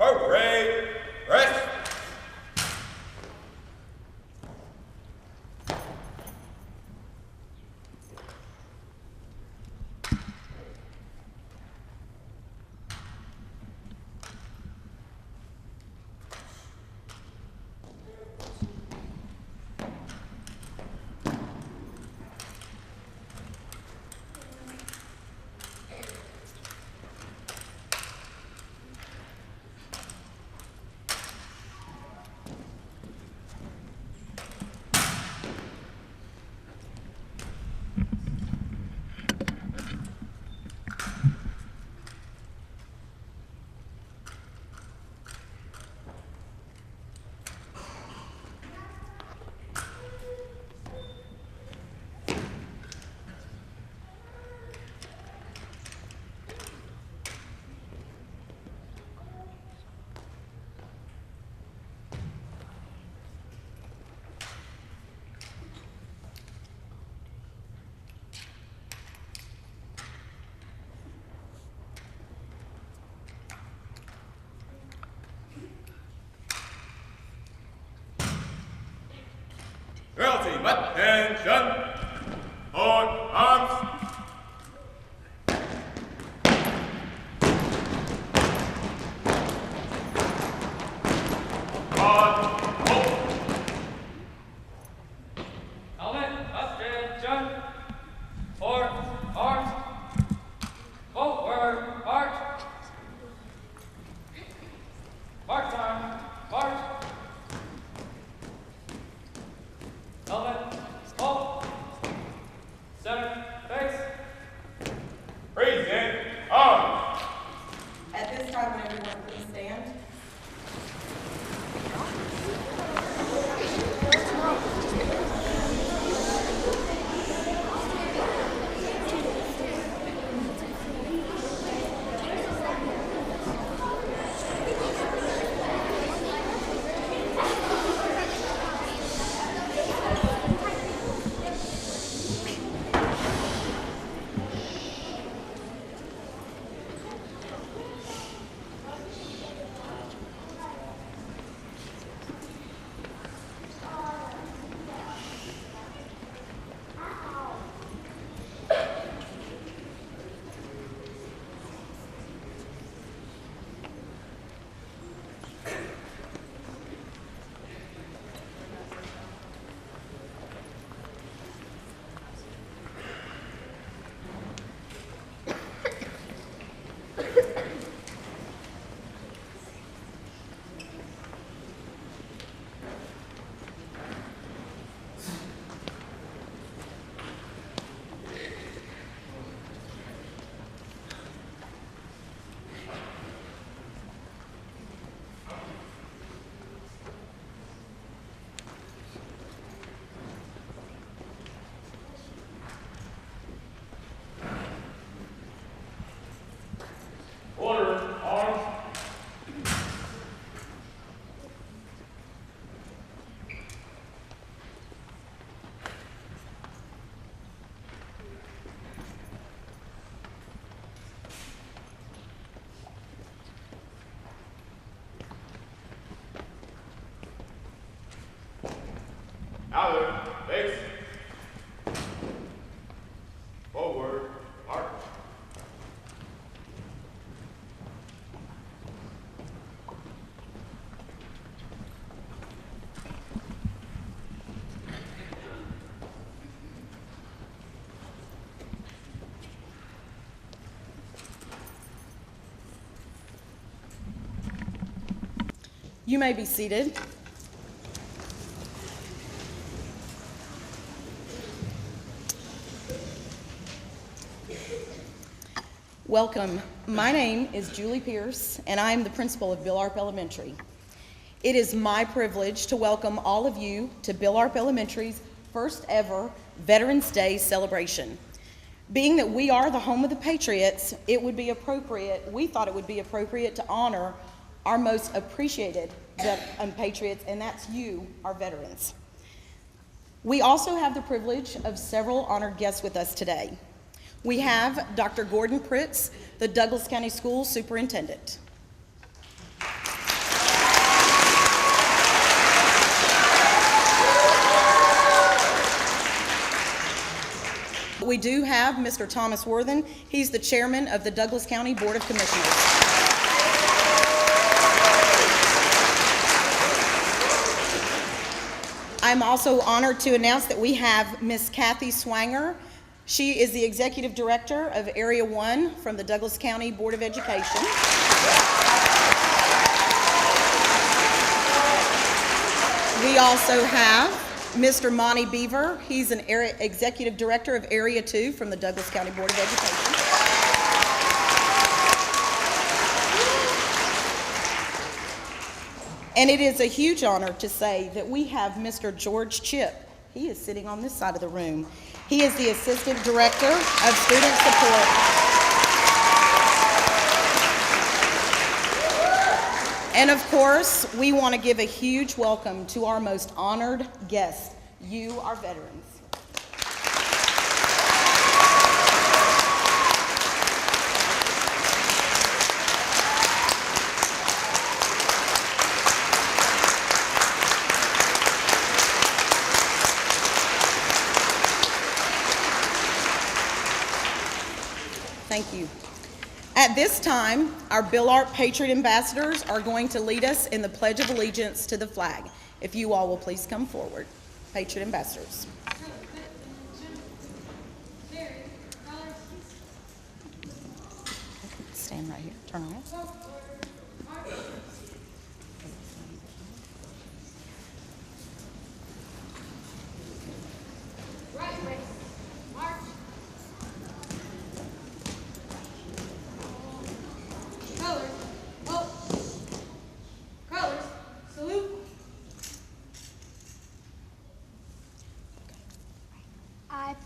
Parade, rest. Royalty, attention! On arms! On hold! Helmet, attention! For arms! Forward, march! March time, march! Helmet, hold! Center, face! Present arms! At this time, would everyone please stand? Order, arms! Out, face. Forward, march. You may be seated. Welcome. My name is Julie Pierce, and I am the principal of Bill Arp Elementary. It is my privilege to welcome all of you to Bill Arp Elementary's first ever Veterans Day celebration. Being that we are the home of the Patriots, we thought it would be appropriate to honor our most appreciated Patriots, and that's you, our veterans. We also have the privilege of several honored guests with us today. We have Dr. Gordon Pritz, the Douglas County School Superintendent. We do have Mr. Thomas Worthen. He's the chairman of the Douglas County Board of Commissioners. I'm also honored to announce that we have Miss Kathy Swanger. She is the Executive Director of Area 1 from the Douglas County Board of Education. We also have Mr. Monty Beaver. He's an Executive Director of Area 2 from the Douglas County Board of Education. And it is a huge honor to say that we have Mr. George Chip. He is sitting on this side of the room. He is the Assistant Director of Student Support. And of course, we want to give a huge welcome to our most honored guest, you, our veterans. Thank you. At this time, our Bill Arp Patriot Ambassadors are going to lead us in the Pledge of Allegiance to the flag. If you all will please come forward. Patriot Ambassadors. Stand right here. Turn around.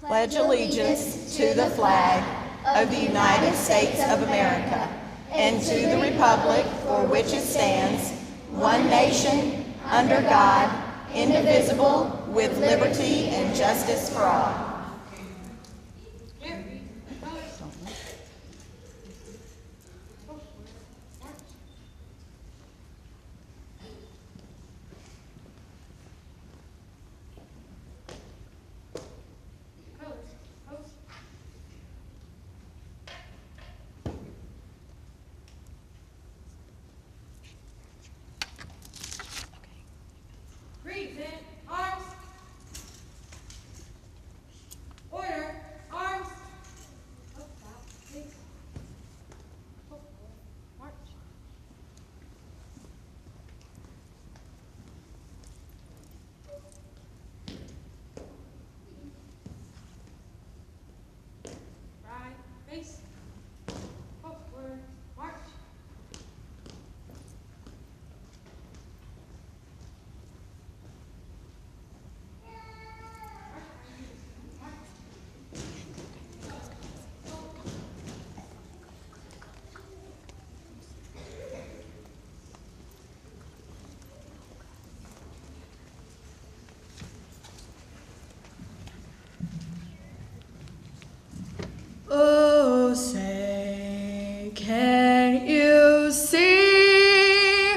Pledge allegiance to the flag of the United States of America and to the republic for which it stands, one nation, under God, indivisible, with liberty and justice for all. Oh, say, can you see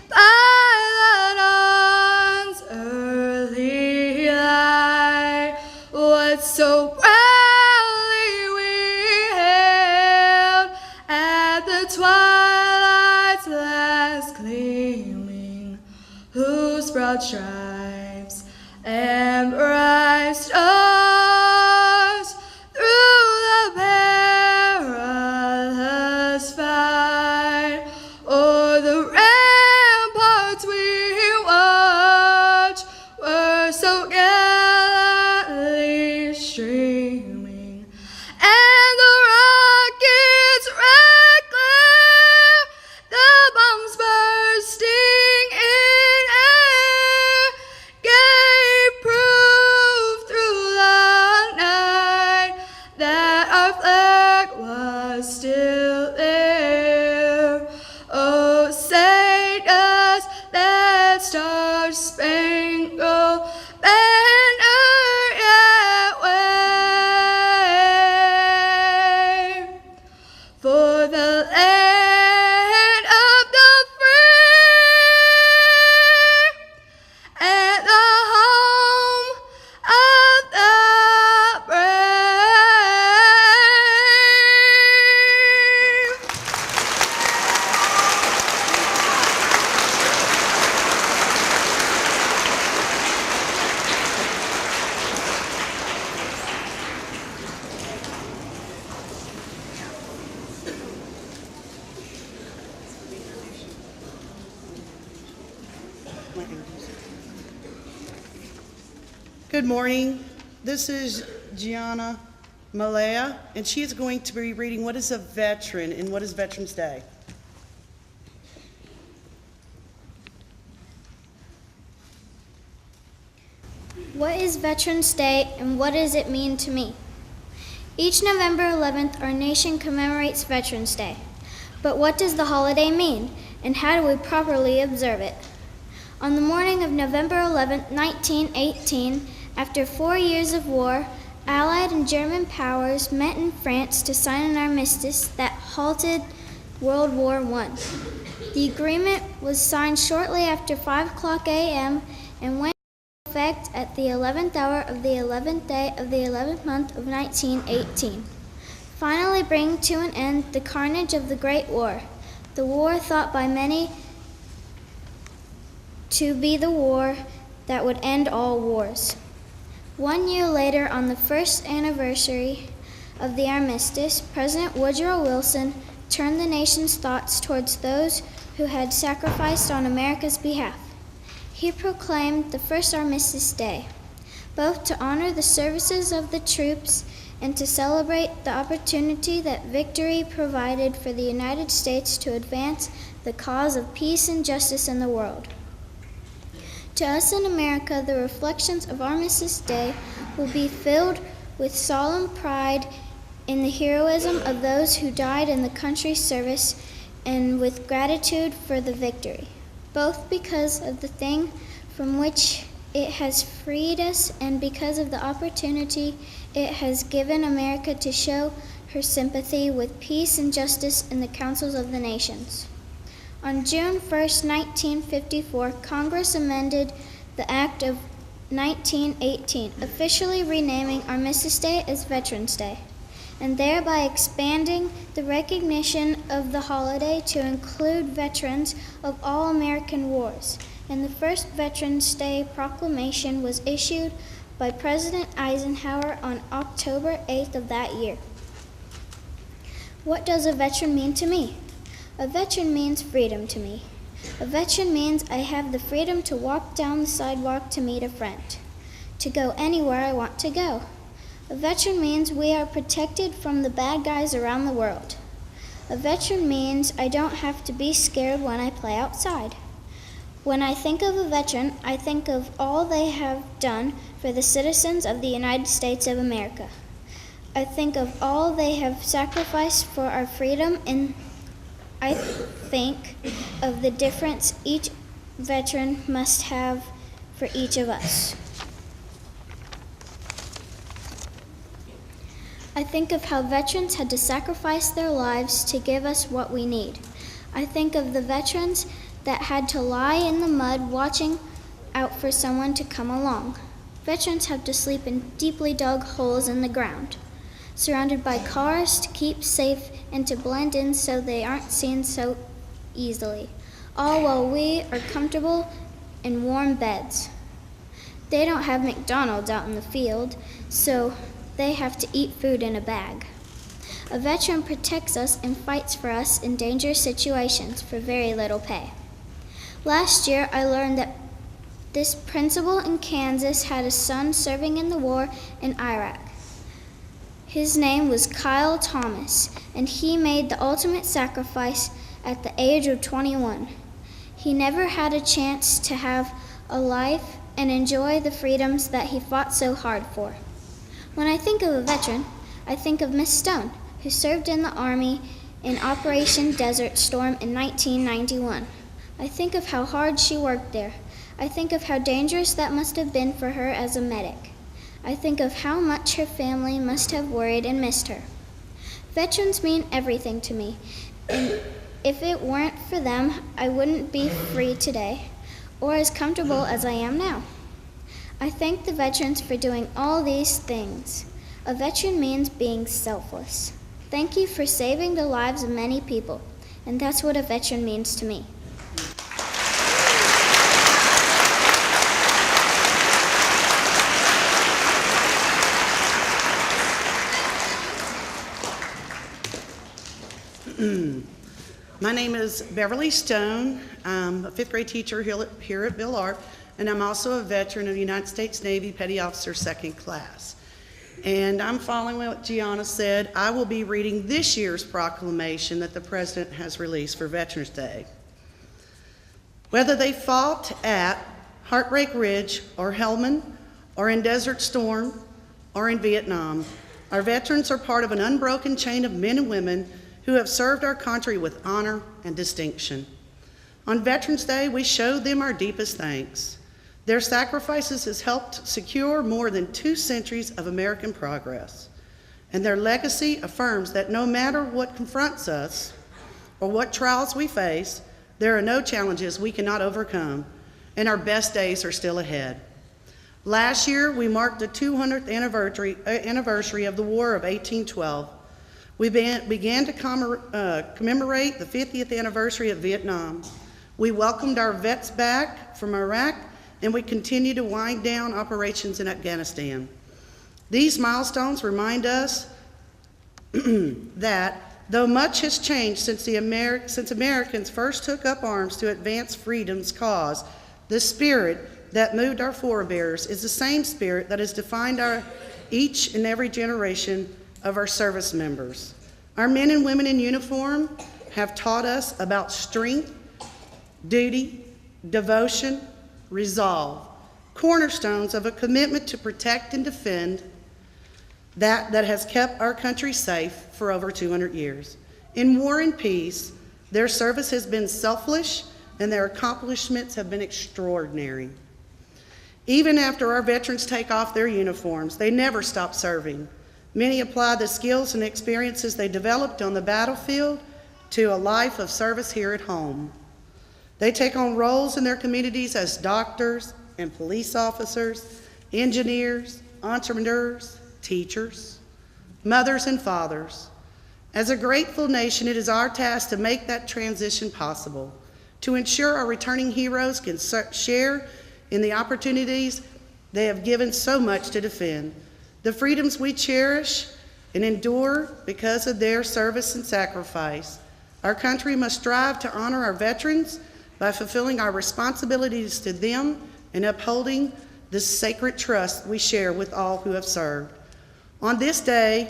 by the dawn's early light what so proudly we hailed at the twilight's last gleaming, whose broad stripes and bright stars through the perilous fight o'er the ramparts we watched were so gallantly streaming, and the rockets red glare, the bombs bursting in air, gave proof Good morning. This is Gianna Malaya, and she is going to be reading What is a Veteran and What is Veterans Day? What is Veterans Day and what does it mean to me? Each November 11th, our nation commemorates Veterans Day. But what does the holiday mean, and how do we properly observe it? On the morning of November 11, 1918, after 4 years of war, Allied and German powers met in France to sign an armistice that halted World War I. The agreement was signed shortly after 5 o'clock a.m. and went into effect at the 11th hour of the 11th day of the 11th month of 1918, finally bringing to an end the carnage of the Great War, the war thought by many to be the war that would end all wars. 1 year later, on the first anniversary of the armistice, President Woodrow Wilson turned the nation's thoughts towards those who had sacrificed on America's behalf. He proclaimed the first Armistice Day, both to honor the services of the troops and to celebrate the opportunity that victory provided for the United States to advance the cause of peace and justice in the world. To us in America, the reflections of Armistice Day will be filled with solemn pride in the heroism of those who died in the country's service and with gratitude for the victory, both because of the thing from which it has freed us and because of the opportunity it has given America to show her sympathy with peace and justice in the councils of the nations. On June 1, 1954, Congress amended the Act of 1918, officially renaming Armistice Day as Veterans Day, and thereby expanding the recognition of the holiday to include veterans of all American wars. And the first Veterans Day proclamation was issued by President Eisenhower on October 8th of that year. What does a veteran mean to me? A veteran means freedom to me. A veteran means I have the freedom to walk down the sidewalk to meet a friend, to go anywhere I want to go. A veteran means we are protected from the bad guys around the world. A veteran means I don't have to be scared when I play outside. When I think of a veteran, I think of all they have done for the citizens of the United States of America. I think of all they have sacrificed for our freedom, and I think of the difference each veteran must have for each of us. I think of how veterans had to sacrifice their lives to give us what we need. I think of the veterans that had to lie in the mud watching out for someone to come along. Veterans have to sleep in deeply dug holes in the ground, surrounded by cars to keep safe and to blend in so they aren't seen so easily, all while we are comfortable in warm beds. They don't have McDonald's out in the field, so they have to eat food in a bag. A veteran protects us and fights for us in dangerous situations for very little pay. Last year, I learned that this principal in Kansas had a son serving in the war in Iraq. His name was Kyle Thomas, and he made the ultimate sacrifice at the age of 21. He never had a chance to have a life and enjoy the freedoms that he fought so hard for. When I think of a veteran, I think of Miss Stone, who served in the Army in Operation Desert Storm in 1991. I think of how hard she worked there. I think of how dangerous that must have been for her as a medic. I think of how much her family must have worried and missed her. Veterans mean everything to me, and if it weren't for them, I wouldn't be free today, or as comfortable as I am now. I thank the veterans for doing all these things. A veteran means being selfless. Thank you for saving the lives of many people, and that's what a veteran means to me. My name is Beverly Stone. I'm a fifth grade teacher here at Bill Arp. and I'm also a veteran of the United States Navy Petty Officer Second Class. And I'm following what Gianna said. I will be reading this year's proclamation that the President has released for Veterans Day. Whether they fought at Heartbreak Ridge or Helmand or in Desert Storm or in Vietnam, our veterans are part of an unbroken chain of men and women who have served our country with honor and distinction. On Veterans Day, we show them our deepest thanks. Their sacrifices has helped secure more than 2 centuries of American progress, and their legacy affirms that no matter what confronts us or what trials we face, there are no challenges we cannot overcome, and our best days are still ahead. Last year, we marked the 200th anniversary of the War of 1812. We began to commemorate the 50th anniversary of Vietnam. We welcomed our vets back from Iraq, and we continue to wind down operations in Afghanistan. These milestones remind us that though much has changed since Americans first took up arms to advance freedom's cause, the spirit that moved our forebears is the same spirit that has defined each and every generation of our service members. Our men and women in uniform have taught us about strength, duty, devotion, resolve, cornerstones of a commitment to protect and defend that has kept our country safe for over 200 years. In war and peace, their service has been selfless and their accomplishments have been extraordinary. Even after our veterans take off their uniforms, they never stop serving. Many apply the skills and experiences they developed on the battlefield to a life of service here at home. They take on roles in their communities as doctors and police officers, engineers, entrepreneurs, teachers, mothers and fathers. As a grateful nation, it is our task to make that transition possible, to ensure our returning heroes can share in the opportunities they have given so much to defend, the freedoms we cherish and endure because of their service and sacrifice. Our country must strive to honor our veterans by fulfilling our responsibilities to them and upholding the sacred trust we share with all who have served. On this day,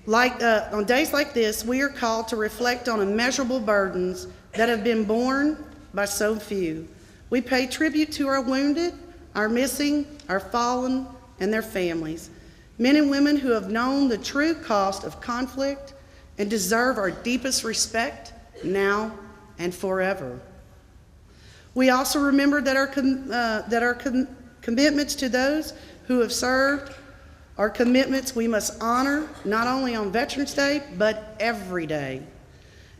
on days like this, we are called to reflect on immeasurable burdens that have been borne by so few. We pay tribute to our wounded, our missing, our fallen, and their families, men and women who have known the true cost of conflict and deserve our deepest respect now and forever. We also remember that our commitments to those who have served are commitments we must honor not only on Veterans Day, but every day.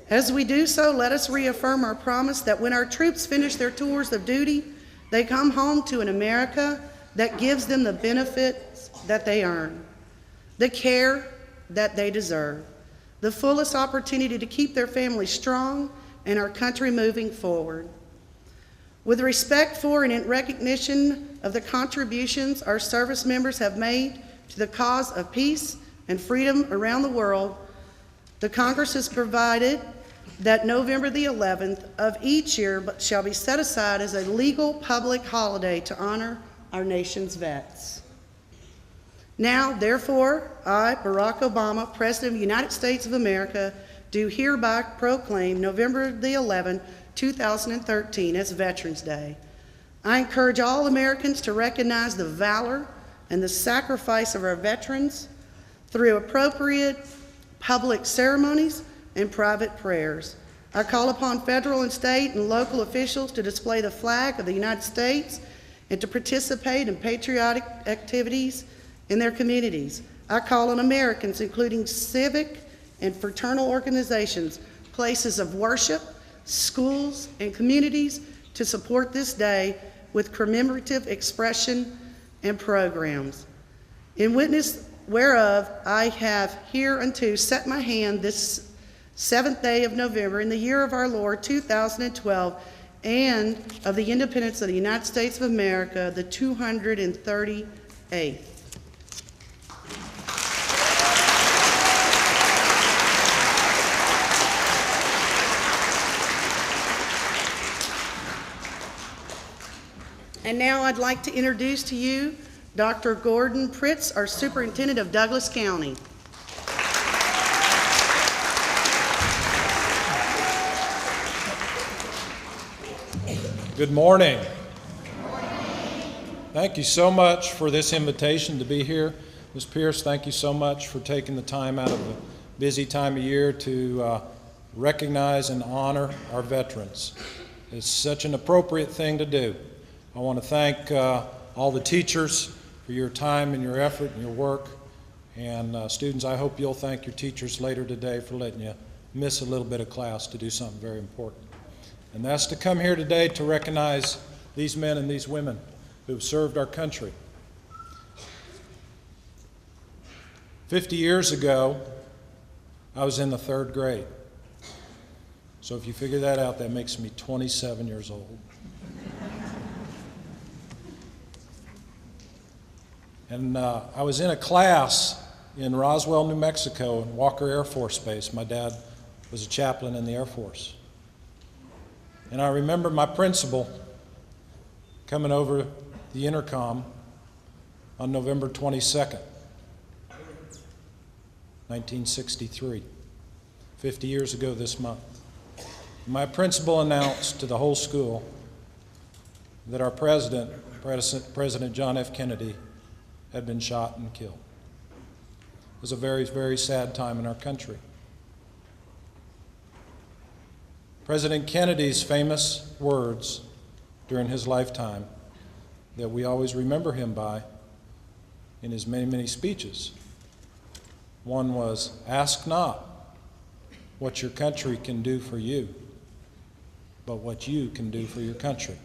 As we do so, let us reaffirm our promise that when our troops finish their tours of duty, they come home to an America that gives them the benefits that they earn, the care that they deserve, the fullest opportunity to keep their families strong and our country moving forward. With respect for and in recognition of the contributions our service members have made to the cause of peace and freedom around the world, the Congress has provided that November the 11th of each year shall be set aside as a legal public holiday to honor our nation's vets. Now, therefore, I, Barack Obama, President of the United States of America, do hereby proclaim November the 11th, 2013 as Veterans Day. I encourage all Americans to recognize the valor and the sacrifice of our veterans through appropriate public ceremonies and private prayers. I call upon federal and state and local officials to display the flag of the United States and to participate in patriotic activities in their communities. I call on Americans, including civic and fraternal organizations, places of worship, schools, and communities to support this day with commemorative expression and programs. In witness whereof I have hereunto set my hand this 7th day of November in the year of our Lord 2012 and of the independence of the United States of America, the 238th. And now I'd like to introduce to you Dr. Gordon Pritz, our Superintendent of Douglas County. Good morning. Thank you so much for this invitation to be here. Ms. Pierce, thank you so much for taking the time out of a busy time of year to recognize and honor our veterans. It's such an appropriate thing to do. I want to thank all the teachers for your time and your effort and your work. And students, I hope you'll thank your teachers later today for letting you miss a little bit of class to do something very important. And that's to come here today to recognize these men and these women who've served our country. 50 years ago, I was in the 3rd grade. So if you figure that out, that makes me 27 years old. And I was in a class in Roswell, New Mexico, in Walker Air Force Base. My dad was a chaplain in the Air Force. And I remember my principal coming over the intercom on November 22nd, 1963, 50 years ago this month. My principal announced to the whole school that our president, President John F. Kennedy, had been shot and killed. It was a very, very sad time in our country. President Kennedy's famous words during his lifetime that we always remember him by in his many, many speeches. One was, "Ask not what your country can do for you, but what you can do for your country."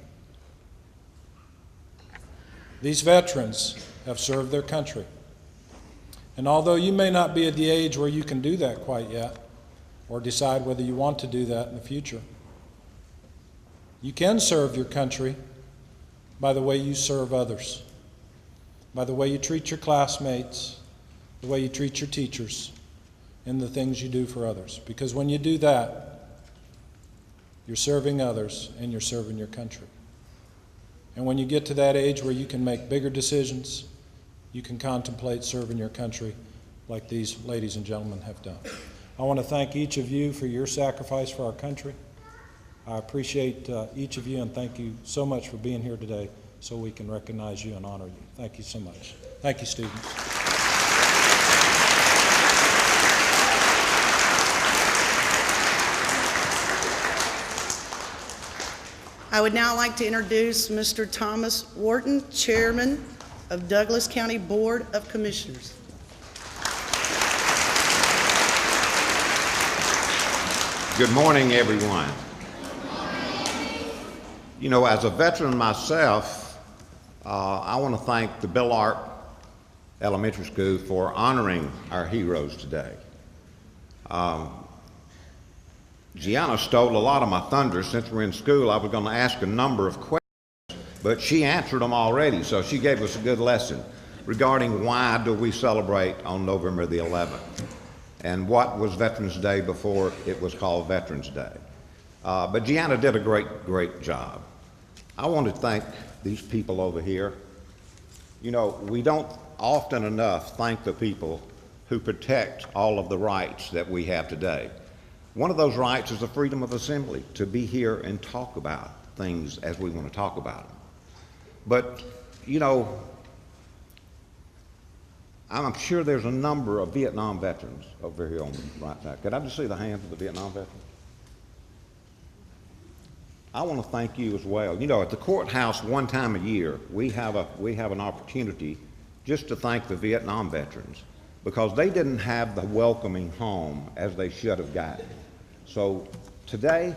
These veterans have served their country. And although you may not be at the age where you can do that quite yet, or decide whether you want to do that in the future, you can serve your country by the way you serve others, by the way you treat your classmates, the way you treat your teachers, and the things you do for others. Because when you do that, you're serving others and you're serving your country. And when you get to that age where you can make bigger decisions, you can contemplate serving your country like these ladies and gentlemen have done. I want to thank each of you for your sacrifice for our country. I appreciate each of you, and thank you so much for being here today so we can recognize you and honor you. Thank you so much. Thank you, students. I would now like to introduce Mr. Thomas Wharton, Chairman of Douglas County Board of Commissioners. Good morning, everyone. You know, as a veteran myself, I want to thank the Bill Arp Elementary School for honoring our heroes today. Gianna stole a lot of my thunder. Since we're in school, I was going to ask a number of questions, but she answered them already, so she gave us a good lesson regarding why do we celebrate on November the 11th. And what was Veterans Day before it was called Veterans Day. But Gianna did a great job. I want to thank these people over here. You know, we don't often enough thank the people who protect all of the rights that we have today. One of those rights is the freedom of assembly, to be here and talk about things as we want to talk about them. But, you know, I'm sure there's a number of Vietnam veterans over here on the right side. Could I just see the hands of the Vietnam veterans? I want to thank you as well. You know, at the courthouse one time a year, we have an opportunity just to thank the Vietnam veterans because they didn't have the welcoming home as they should have gotten. So today,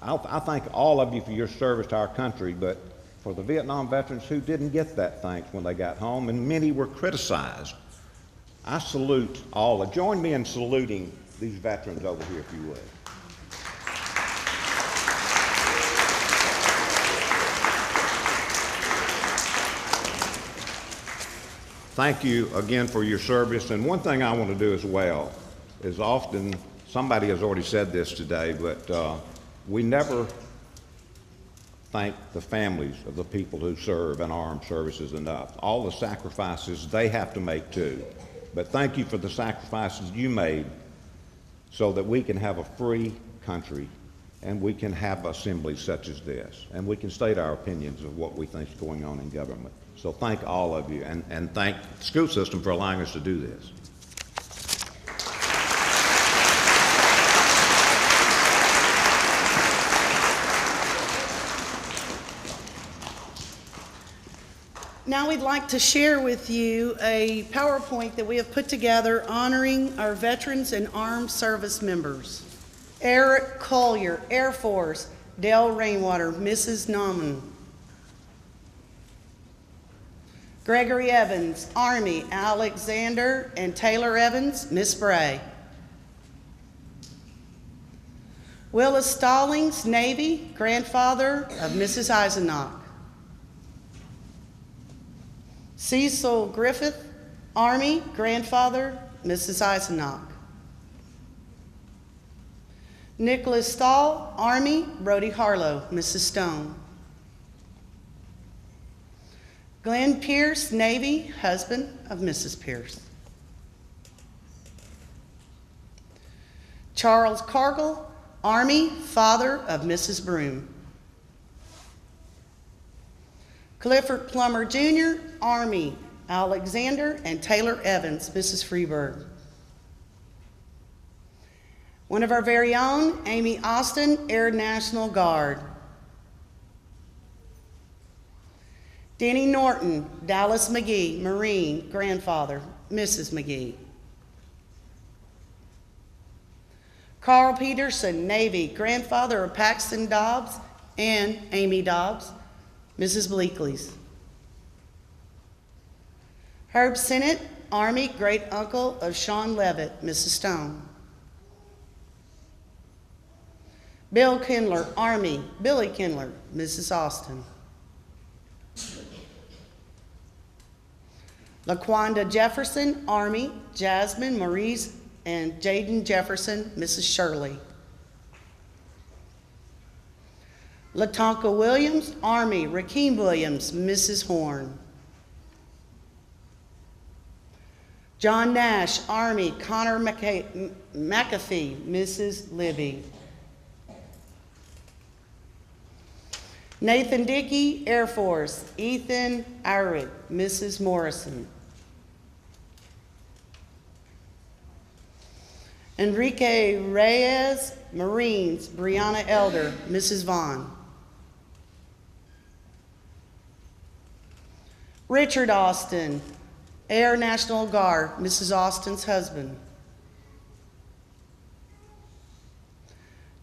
I thank all of you for your service to our country, but for the Vietnam veterans who didn't get that thanks when they got home, and many were criticized, I salute all. Join me in saluting these veterans over here, if you would. Thank you again for your service. And one thing I want to do as well is often, somebody has already said this today, but we never thank the families of the people who serve in armed services enough. All the sacrifices they have to make too. But thank you for the sacrifices you made so that we can have a free country and we can have assemblies such as this, and we can state our opinions of what we think is going on in government. So thank all of you, and thank the school system for allowing us to do this. Now we'd like to share with you a PowerPoint that we have put together honoring our veterans and armed service members. Eric Collier, Air Force; Dale Rainwater, Mrs. Nauman; Gregory Evans, Army; Alexander and Taylor Evans, Miss Bray; Willis Stallings, Navy, grandfather of Mrs. Eisenach; Cecil Griffith, Army, grandfather, Mrs. Eisenach; Nicholas Stahl, Army, Brody Harlow, Mrs. Stone; Glenn Pierce, Navy, husband of Mrs. Pierce; Charles Cargill, Army, father of Mrs. Broom; Clifford Plummer Jr., Army, Alexander and Taylor Evans, Mrs. Freeburg; one of our very own, Amy Austin, Air National Guard; Denny Norton, Dallas McGee, Marine, grandfather, Mrs. McGee; Carl Peterson, Navy, grandfather of Paxton Dobbs and Amy Dobbs, Mrs. Bleakley's; Herb Sennett, Army, great uncle of Sean Levitt, Mrs. Stone; Bill Kindler, Army, Billy Kindler, Mrs. Austin; LaQuanda Jefferson, Army, Jasmine, Maurice, and Jaden Jefferson, Mrs. Shirley; Latonka Williams, Army, Rakeem Williams, Mrs. Horn; John Nash, Army, Connor McAfee, Mrs. Libby; Nathan Dickey, Air Force, Ethan Irick, Mrs. Morrison; Enrique Reyes, Marines, Brianna Elder, Mrs. Vaughn; Richard Austin, Air National Guard, Mrs. Austin's husband;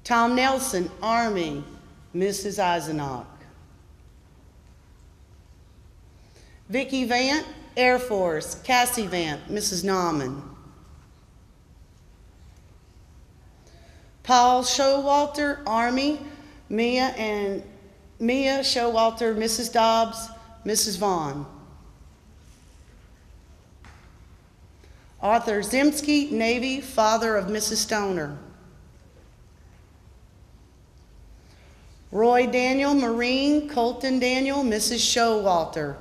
Tom Nelson, Army, Mrs. Eisenach; Vicki Vant, Air Force, Cassie Vant, Mrs. Nauman; Paul Showalter, Army, Mia Showalter, Mrs. Dobbs, Mrs. Vaughn; Arthur Zemsky, Navy, father of Mrs. Stoner; Roy Daniel, Marine, Colton Daniel, Mrs. Showalter;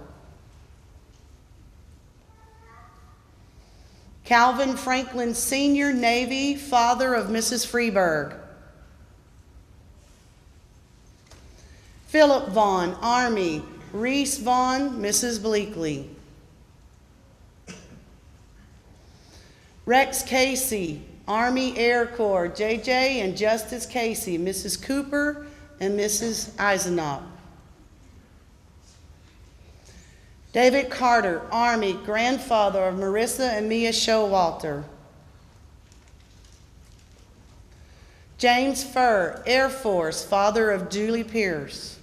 Calvin Franklin Sr., Navy, father of Mrs. Freeburg; Philip Vaughn, Army, Reese Vaughn, Mrs. Bleakley; Rex Casey, Army Air Corps, JJ and Justice Casey, Mrs. Cooper and Mrs. Eisenach; David Carter, Army, grandfather of Marissa and Mia Showalter; James Furr, Air Force, father of Julie Pierce;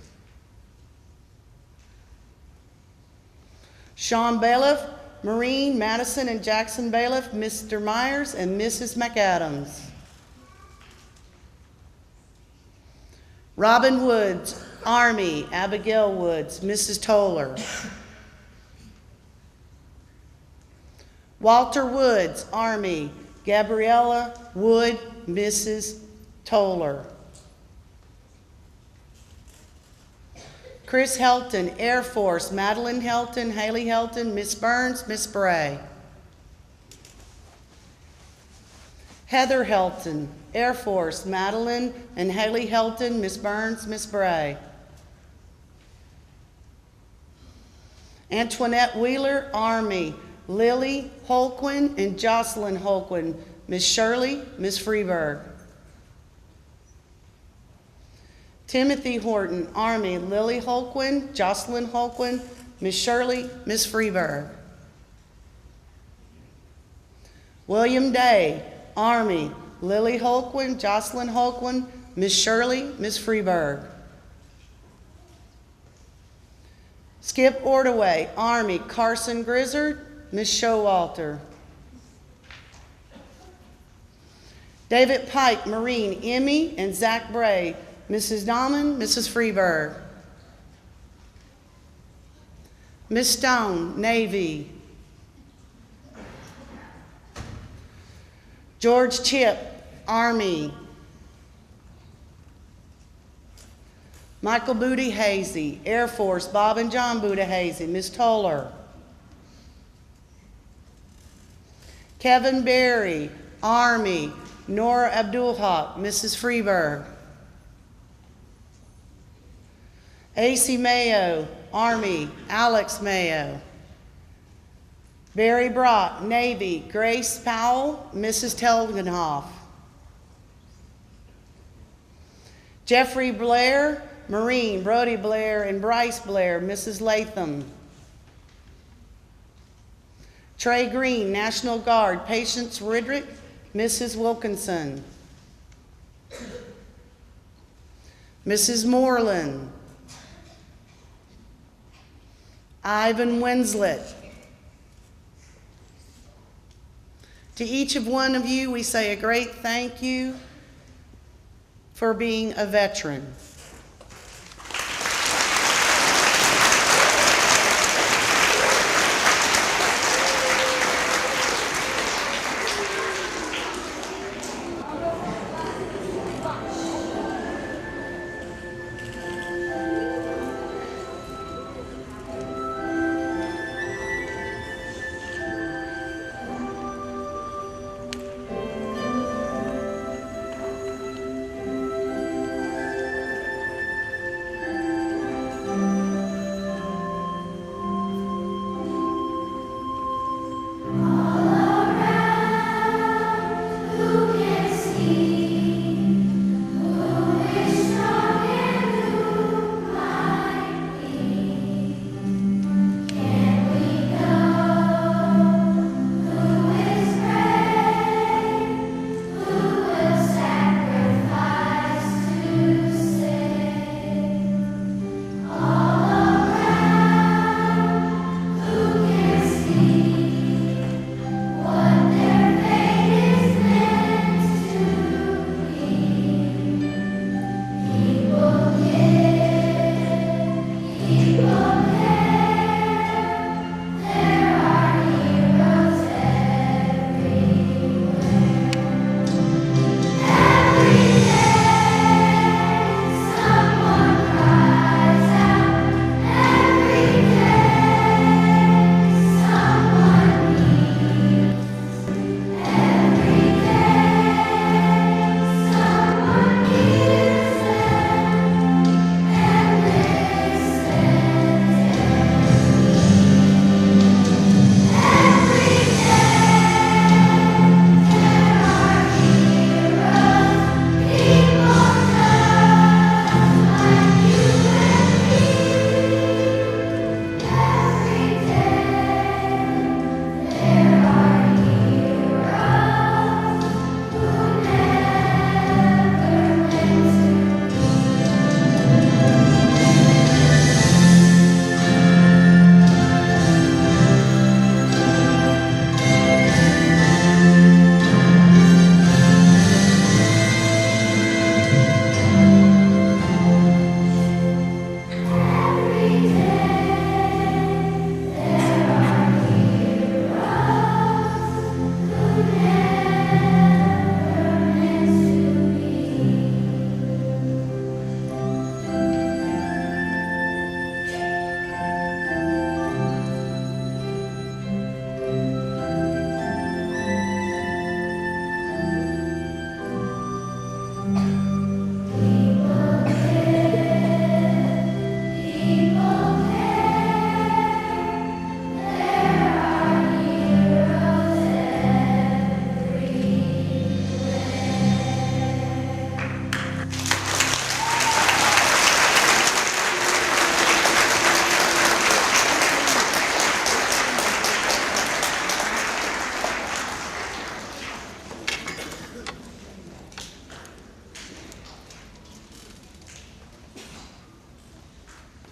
Sean Bailiff, Marine, Madison and Jackson Bailiff, Mr. Myers and Mrs. McAdams; Robin Woods, Army, Abigail Woods, Mrs. Toller; Walter Woods, Army, Gabriella Wood, Mrs. Toller; Chris Helton, Air Force, Madeline Helton, Haley Helton, Miss Burns, Miss Bray. Heather Helton, Air Force, Madeline and Haley Helton, Miss Burns, Miss Bray. Antoinette Wheeler, Army, Lily Holquin and Jocelyn Holquin, Miss Shirley, Miss Freeberg. Timothy Horton, Army, Lily Holquin, Jocelyn Holquin, Miss Shirley, Miss Freeberg. William Day, Army, Lily Holquin, Jocelyn Holquin, Miss Shirley, Miss Freeberg. Skip Ordaway, Army, Carson Grizzard, Miss Showalter. David Pike, Marine, Emmy and Zach Bray, Mrs. Dahman, Mrs. Freeberg. Miss Stone, Navy. George Chip, Army. Michael Booty Hazy, Air Force, Bob and John Booty Hazy, Miss Toller. Kevin Berry, Army, Nora Abdulhaq, Mrs. Freeberg. A.C. Mayo, Army, Alex Mayo. Barry Brock, Navy, Grace Powell, Mrs. Telgenhoff. Jeffrey Blair, Marine, Brody Blair and Bryce Blair, Mrs. Latham. Trey Green, National Guard, Patience Ridrick, Mrs. Wilkinson. Mrs. Moreland. Ivan Winslet. To each of one of you, we say a great thank you for being a veteran.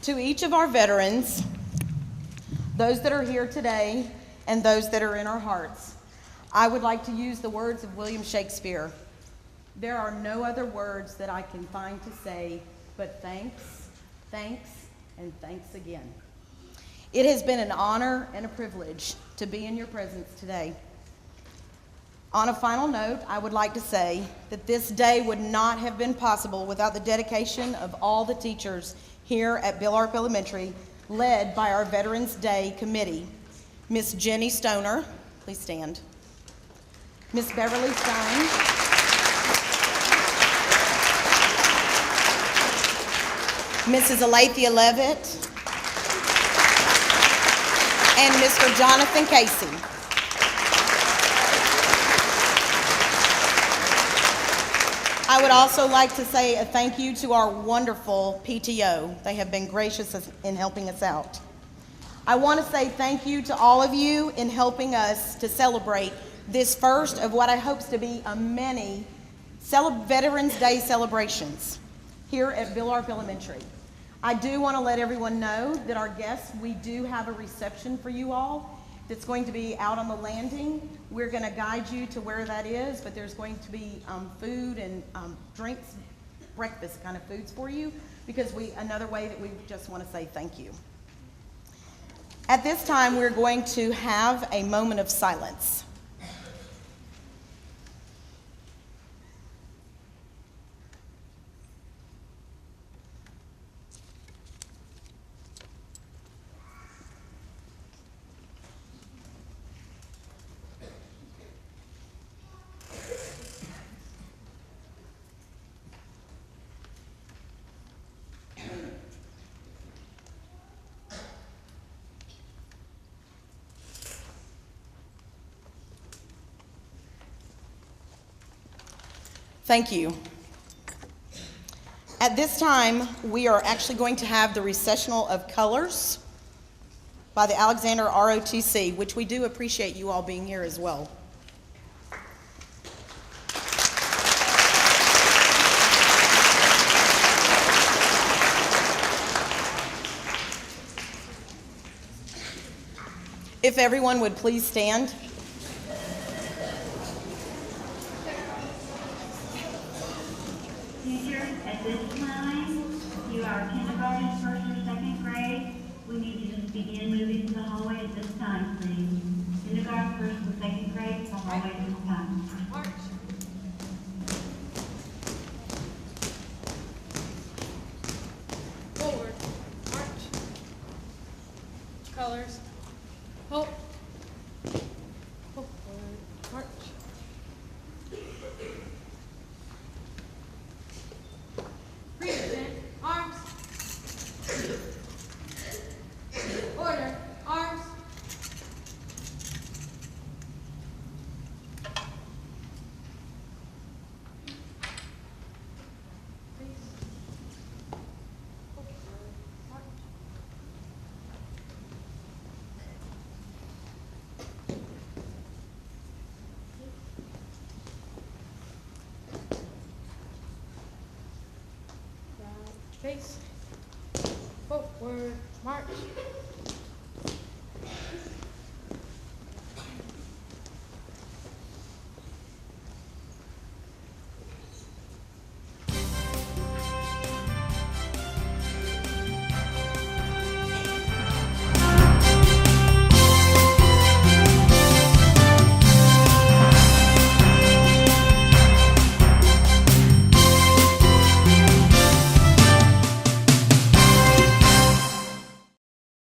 To each of our veterans, those that are here today and those that are in our hearts, I would like to use the words of William Shakespeare. There are no other words that I can find to say but thanks, thanks, and thanks again. It has been an honor and a privilege to be in your presence today. On a final note, I would like to say that this day would not have been possible without the dedication of all the teachers here at Bill Arp Elementary, led by our Veterans Day Committee. Miss Jenny Stoner, please stand. Miss Beverly Stein. Mrs. Alethea Levitt. And Mr. Jonathan Casey. I would also like to say a thank you to our wonderful PTO. They have been gracious in helping us out. I want to say thank you to all of you in helping us to celebrate this first of what I hope to be a many Veterans Day celebrations here at Bill Arp Elementary. I do want to let everyone know that our guests, we do have a reception for you all that's going to be out on the landing. We're going to guide you to where that is, but there's going to be food and drinks, breakfast kind of foods for you, because another way that we just want to say thank you. At this time, we're going to have a moment of silence. Thank you. At this time, we are actually going to have the recessional of colors by the Alexander ROTC, which we do appreciate you all being here as well. If everyone would please stand. Teachers, at this time, you are kindergarten, first or second grade. We need you to just begin moving to the hallway at this time, please. Kindergarten, first and second grade, the hallway at this time. March. Forward. March. Colors. Hope. Forward. March. Present. Arms. Order. Arms. Face. Forward. March.